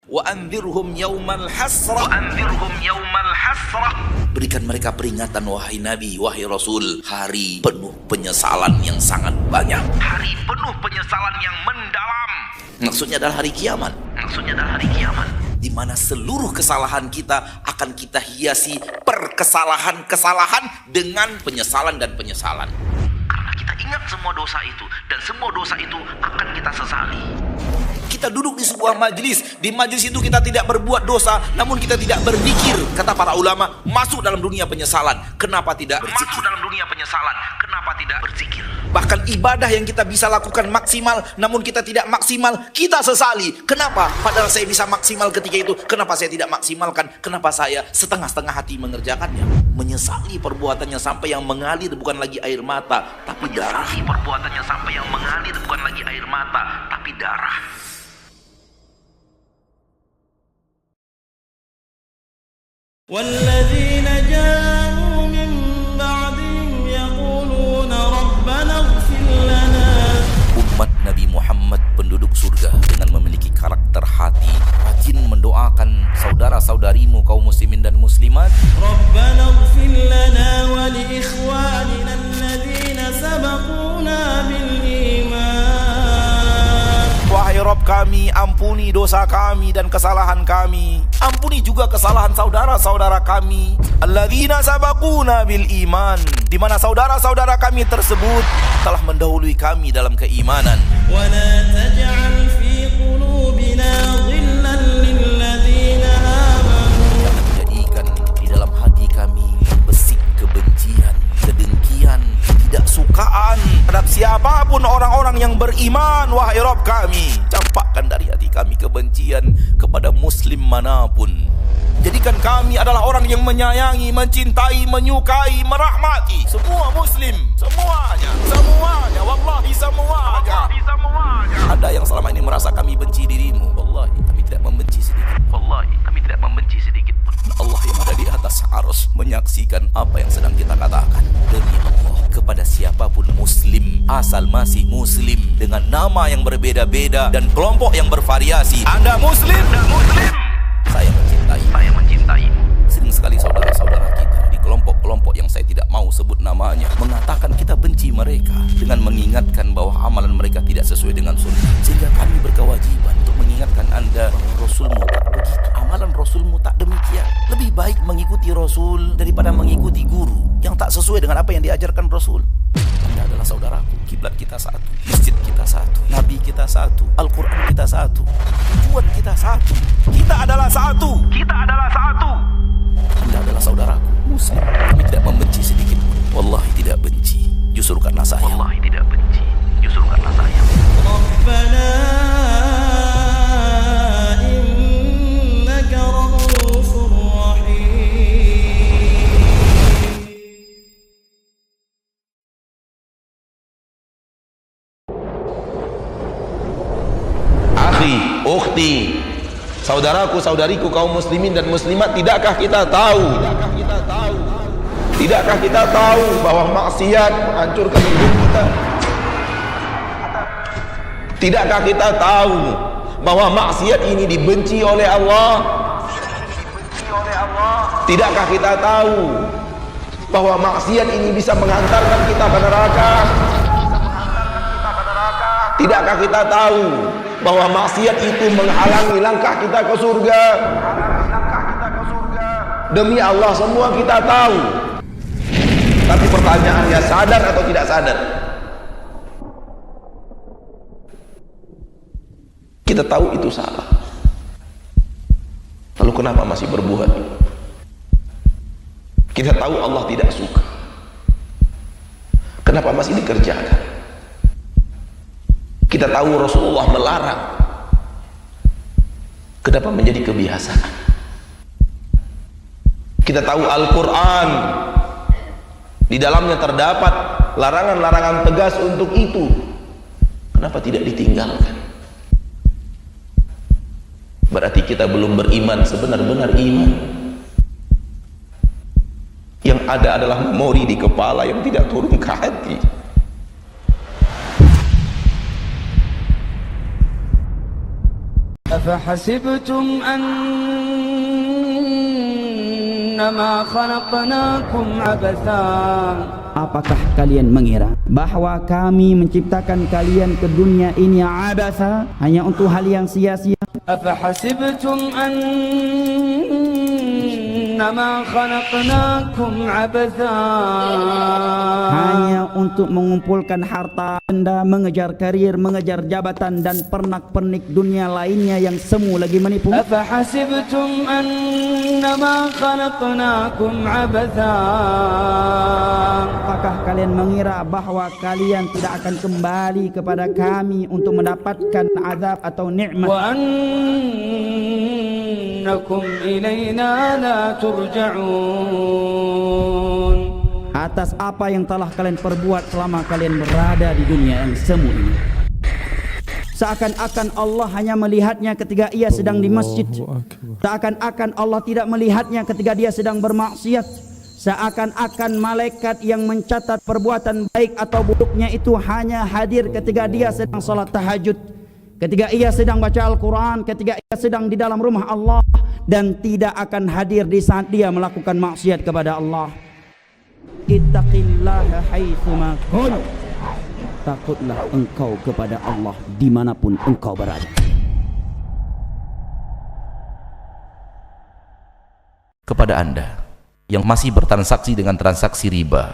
Wa anzirhum yaumal hasrah. Berikan mereka peringatan wahai Nabi, wahai Rasul, hari penuh penyesalan yang sangat banyak. Hari penuh penyesalan yang mendalam. Maksudnya adalah hari kiamat. Di mana seluruh kesalahan kita akan kita hiasi perkesalahan-kesalahan dengan penyesalan dan penyesalan. Karena kita ingat semua dosa itu, dan semua dosa itu akan kita sesali. Kita duduk di sebuah majelis. Di majelis itu kita tidak berbuat dosa, namun kita tidak berzikir. Kata para ulama, masuk dalam dunia penyesalan. Kenapa tidak berzikir? Bahkan ibadah yang kita bisa lakukan maksimal, namun kita tidak maksimal, kita sesali. Kenapa? Padahal saya bisa maksimal ketika itu. Kenapa saya tidak maksimalkan? Kenapa saya setengah-setengah hati mengerjakannya? Menyesali perbuatannya sampai yang mengalir bukan lagi air mata, tapi darah. والذين جاءوا من بعدهم يقولون ربنا اغفر لنا. Umat Nabi Muhammad penduduk surga dengan memiliki karakter hati rajin mendoakan saudara-saudarimu kaum muslimin dan muslimat. ربنا اغفر لنا ولإخواننا الذين سبقونا بالإيمان. Wahai Rabb kami, ampuni dosa kami dan kesalahan kami. Ampuni juga kesalahan saudara-saudara kami. Alladzina sabaquna bil iman, di mana saudara-saudara kami tersebut telah mendahului kami dalam keimanan. ولا تجعل في قلوبنا غلا للذين آمنوا. Jangan jadikan di dalam hati kami besik kebencian, kedengkian, ketidaksukaan terhadap siapapun orang-orang yang beriman. Wahai Rabb kami, campakkan dari hati kami kebencian kepada muslim manapun. Jadikan kami adalah orang yang menyayangi, mencintai, menyukai, merahmati semua muslim, semuanya, wallahi semuanya. Ada yang selama ini merasa kami benci dirimu, wallahi kami tidak membenci sedikit pun. Allah yang ada di atas arus menyaksikan apa yang sedang kita katakan. Demi Allah, kepada siapapun muslim, asal masih muslim, dengan nama yang berbeda-beda dan kelompok yang bervariasi, Anda muslim, saya mencintai. Sering sekali saudara-saudara kita di kelompok-kelompok yang saya tidak mau sebut namanya mengatakan kita benci mereka dengan mengingatkan bahwa amalan mereka tidak sesuai dengan sunnah. Sehingga kami berkewajiban untuk mengingatkan Anda bahwa Rasulmu tak begitu, amalan Rasulmu tak demikian. Lebih baik mengikuti Rasul daripada mengikuti guru yang tak sesuai dengan apa yang diajarkan Rasul. Anda adalah saudaraku, kiblat kita satu, masjid kita satu, Nabi kita satu, Al-Quran kita satu, tujuan kita satu, kita adalah satu. Anda adalah saudaraku, muslim. Kami tidak membenci sedikit pun. Wallahi tidak benci, justru karena sayang. ربنا إنك رؤوف رحيم. Akhi, ukhti, saudaraku, saudariku kaum muslimin dan muslimat, tidakkah kita tahu bahwa maksiat menghancurkan hidup kita? Tidakkah kita tahu bahwa maksiat ini dibenci oleh Allah? Tidakkah kita tahu bahwa maksiat ini bisa menghantarkan kita ke neraka? Tidakkah kita tahu bahwa maksiat itu menghalangi langkah kita ke surga? Demi Allah, semua kita tahu. Tapi pertanyaannya, sadar atau tidak sadar? Kita tahu itu salah, lalu kenapa masih berbuat? Kita tahu Allah tidak suka, kenapa masih dikerjakan? Kita tahu Rasulullah melarang, kenapa menjadi kebiasaan? Kita tahu Al-Quran di dalamnya terdapat larangan-larangan tegas untuk itu, kenapa tidak ditinggalkan? Berarti kita belum beriman sebenar-benar iman. Yang ada adalah memori di kepala yang tidak turun ke hati. أفحسبتم أنما خلقناكم عبثا. Apakah kalian mengira bahwa kami menciptakan kalian ke dunia ini abatha, hanya untuk hal yang sia-sia? Afahasibtum annama khalaqnakum abatha, hanya untuk mengumpulkan harta benda, mengejar karir, mengejar jabatan dan pernak-pernik dunia lainnya yang semu lagi menipu. Afahasibtum annama khalaqnakum abatha, apakah kalian mengira bahwa kalian tidak akan kembali kepada kami untuk mendapatkan azab atau nikmat? Wa annakum ilaina la turja'un, atas apa yang telah kalian perbuat selama kalian berada di dunia yang semu ini. Seakan-akan Allah hanya melihatnya ketika ia sedang di masjid. Seakan-akan Allah tidak melihatnya ketika dia sedang bermaksiat. Seakan-akan malaikat yang mencatat perbuatan baik atau buruknya itu hanya hadir ketika dia sedang salat tahajud, ketika ia sedang baca Al-Quran, ketika ia sedang di dalam rumah Allah, dan tidak akan hadir di saat dia melakukan maksiat kepada Allah. Ittaqillaha haitsuma kunt, takutlah engkau kepada Allah dimanapun engkau berada. Kepada Anda yang masih bertransaksi dengan transaksi riba,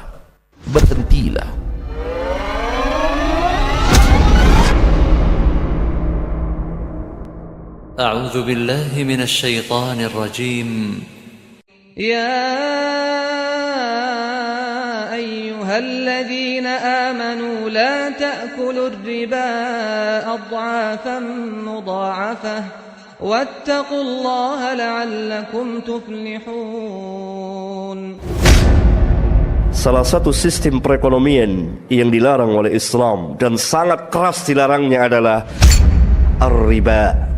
berhentilah. A'udzu billahi minasy syaithanir rajim. Ya ayyuhalladzina amanu la ta'kulur riba adhafan mudha'afah wattaqullaha la'allakum tuflihun. Salah satu sistem perekonomian yang dilarang oleh Islam dan sangat keras dilarangnya adalah ar-riba,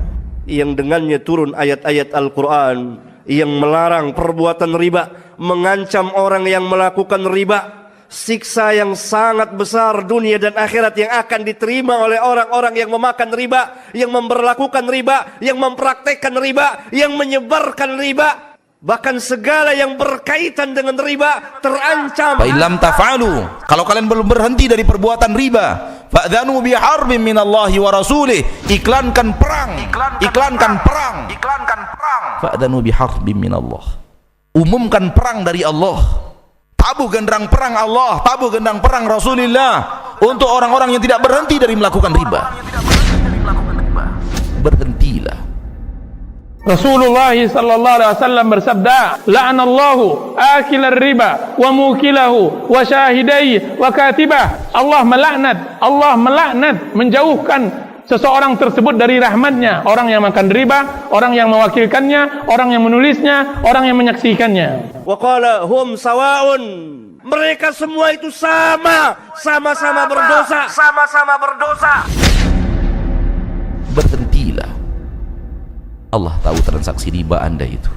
yang dengannya turun ayat-ayat Al-Quran yang melarang perbuatan riba, mengancam orang yang melakukan riba siksa yang sangat besar dunia dan akhirat yang akan diterima oleh orang-orang yang memakan riba, yang memperlakukan riba, yang mempraktekkan riba, yang menyebarkan riba. Bahkan segala yang berkaitan dengan riba terancam. Fa illam taf'alu, kalau kalian belum berhenti dari perbuatan riba, fa'dhanu biharbin minallahi wa rasulih, iklankan perang. Fa'dhanu biharbin minallah, umumkan perang dari Allah. Tabuh genderang perang Allah, tabuh gendang perang Rasulullah untuk orang-orang yang tidak berhenti dari melakukan riba. Berhentilah. Rasulullah sallallahu alaihi wasallam bersabda, la'anallahu akilar riba wa mukilahu wa syahidai wa katibah. Allah melaknat, menjauhkan seseorang tersebut dari rahmatnya. Orang yang makan riba, orang yang mewakilkannya, orang yang menulisnya, orang yang menyaksikannya. Wa qala hum sawa'un, mereka semua itu sama-sama berdosa. Berhentilah. Allah tahu transaksi riba Anda itu.